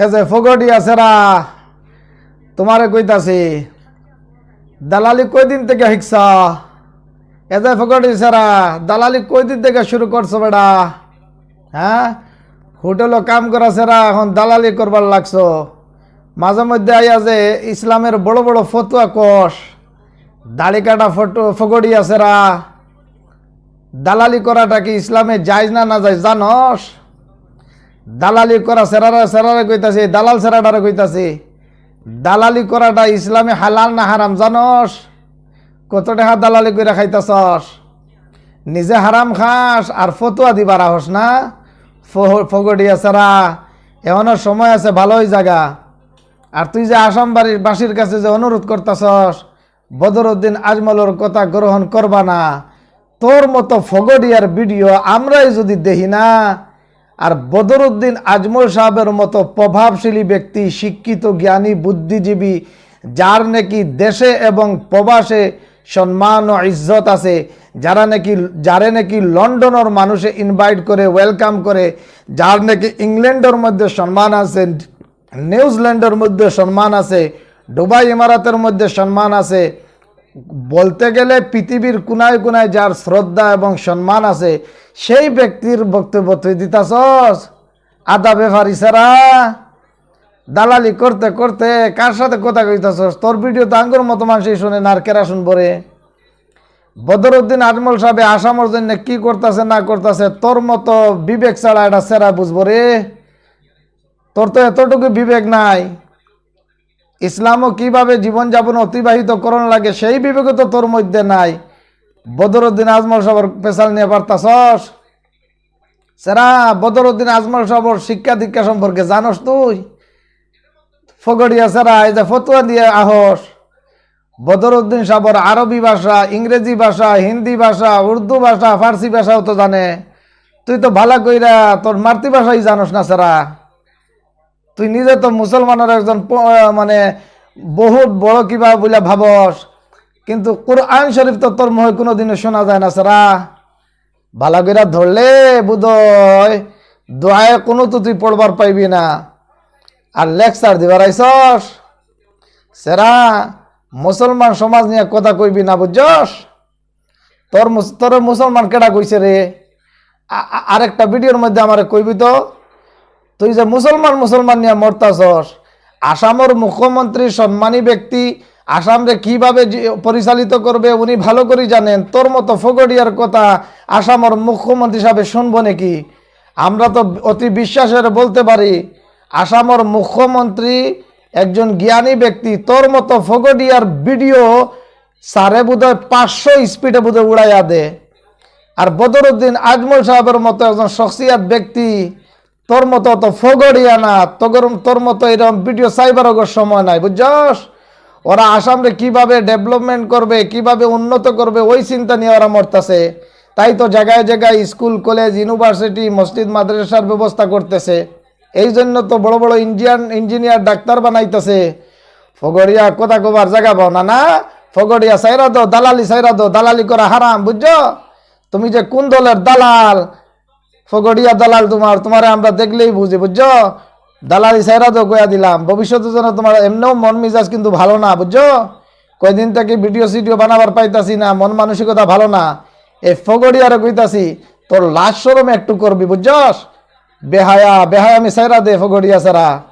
এ যে ফগড়িয়া সেরা তোমারে কইতাছি দালালি কয়দিন থেকে শিখছ? এ যে ফগড়ি সেরা দালালি কয়দিন থেকে শুরু করছো বেটা? হ্যাঁ, হোটেলও কাম করা সেরা এখন দালালি করবার লাগছো। মাঝে মধ্যে আইয়া যে ইসলামের বড় বড় ফতুয়া কোষ, দাড়ি কাটা ফগড়িয়া সেরা দালালি করাটা কি ইসলামে জায়েজ না না জায়েজ জানস? দালালি করা সেরারে কইতাছি, দালাল সেরাটারে কইতাছি, দালালি করাটা ইসলামে হালাল না হারাম জানস? কত টাকা দালালি করে খাইতাছস? নিজে হারাম খাস আর ফতুয়া দিবার আহস না? ফগড়িয়া সেরা এমনও সময় আছে ভালোই জায়গা। আর তুই যে আসাম বাসীর কাছে যে অনুরোধ করতাছস বদরউদ্দিন আজমলের কথা গ্রহণ করবা না, তোর মতো ফগড়িয়ার ভিডিও আমরাই যদি দেখি না, আর বদরউদ্দিন আজমল সাহেবের মতো প্রভাবশালী ব্যক্তি, শিক্ষিত জ্ঞানী বুদ্ধিজীবী, যার নাকি দেশে এবং প্রবাসে সম্মান ও ইজ্জত আছে, যারে নাকি লন্ডনের মানুষে ইনভাইট করে ওয়েলকাম করে, যার নাকি ইংল্যান্ডের মধ্যে সম্মান আছে, নিউজিল্যান্ডের মধ্যে সম্মান আছে, দুবাই ইমারাতের মধ্যে সম্মান আছে, বলতে গেলে পৃথিবীর কোনায় কোনায় যার শ্রদ্ধা এবং সম্মান আছে, সেই ব্যক্তির বক্তব্য তুই দিতাছস? আদা ব্যাপারি সারা দালালি করতে করতে কার সাথে কথা কইতাছস? তোর ভিডিও তো আঙ্গুর মতো মানুষই শুনে না, আর কেরা শুনবো রে? বদরউদ্দিন আজমল সাহেব আসামের জন্য কি করতেছে না করতেছে, তোর মতো বিবেক ছাড়া এটা সেরা বুঝবো রে? তোর তো এতটুকু বিবেক নাই। ইসলামও কিভাবে জীবনযাপন অতিবাহিত করণ লাগে সেই বিবেক তো তোর মধ্যে নাই। বদরউদ্দিন আজমল সাহেবের পেশাল নিয়ে পারতাছস? সেরা বদরউদ্দিন আজমল সাহেবের শিক্ষা দীক্ষা সম্পর্কে জানস তুই? ফগড়িয়া সেরা এই যে ফতুয়া দিয়ে আহস। বদরউদ্দিন সাহেবের আরবি ভাষা, ইংরেজি ভাষা, হিন্দি ভাষা, উর্দু ভাষা, ফার্সি ভাষাও তো জানে। তুই তো ভালো কইরা তোর মাতৃভাষাই জানস না সেরা। তুই নিজে তো মুসলমানের একজন মানে বহুত বড় কিবা বলে ভাবস, কিন্তু কোরআন শরীফ তো তোর মুখে কোনোদিনও শোনা যায় না সেরা। ভালো করে ধরলে বুধয় দোয়ায় কোনো তো তুই পড়বার পাইবি না, আর লেকচার দিবার আইসস সেরা। মুসলমান সমাজ নিয়ে কথা কইবি না, বুঝছস? তোর মুসলমান কেডা কইছে রে? আরেকটা ভিডিওর মধ্যে আমার কইবি তো, তুই যে মুসলমান নিয়ে মরতাছস। আসামের মুখ্যমন্ত্রী সম্মানী ব্যক্তি, আসামরে কিভাবে পরিচালিত করবে উনি ভালো করে জানেন। তোর মতো ফগড়িয়ার কথা আসামের মুখ্যমন্ত্রী সাহেব শুনবো নাকি? আমরা তো অতি বিশ্বাসের বলতে পারি আসামের মুখ্যমন্ত্রী একজন জ্ঞানী ব্যক্তি। তোর মতো ফগড়িয়ার ভিডিও সারে বোধহয় 500 স্পিডে বোধহয় উড়াইয়া দে। আর বদরউদ্দিন আজমল সাহেবের মতো একজন শখসিয়াত ব্যক্তি, তোর মতো অত ফগড়িয়া না, তোর মতো এরকম ভিডিও সাইবার সময় নাই, বুঝছস? ওরা আসামরে কিভাবে ডেভেলপমেন্ট করবে, কিভাবে উন্নত করবে, ওই চিন্তা নিয়ে ওরা মরতেছে। তাই তো জায়গায় জায়গায় স্কুল, কলেজ, ইউনিভার্সিটি, মসজিদ, মাদ্রাসার ব্যবস্থা করতেছে। এই জন্য তো বড় বড় ইঞ্জিনিয়ার, ডাক্তার বানাইতেছে। ফগড়িয়া কথা কবার জায়গা পাও না। না, ফগড়িয়া সাইরা দো, দালালি সাইরা দো। দালালি করা হারাম, বুঝছো? তুমি যে কোন দলের দালাল, ফগড়িয়া দালাল তোমারে আমরা দেখলেই বুঝি, বুঝছো? দালালি সাইরা তো কয়া দিলাম। ভবিষ্যতের জন্য তোমার এমনিও মন মিজাজ কিন্তু ভালো না, বুঝছো? কয়দিন থেকে ভিডিও বানাবার পাইতাছি না, মন মানসিকতা ভালো না। এই ফগড়িয়ারে কইতাছি তোর লাশ শরম একটু করবি, বুঝছস? বেহায়া আমি সাইরা দে ফগড়িয়া সারা।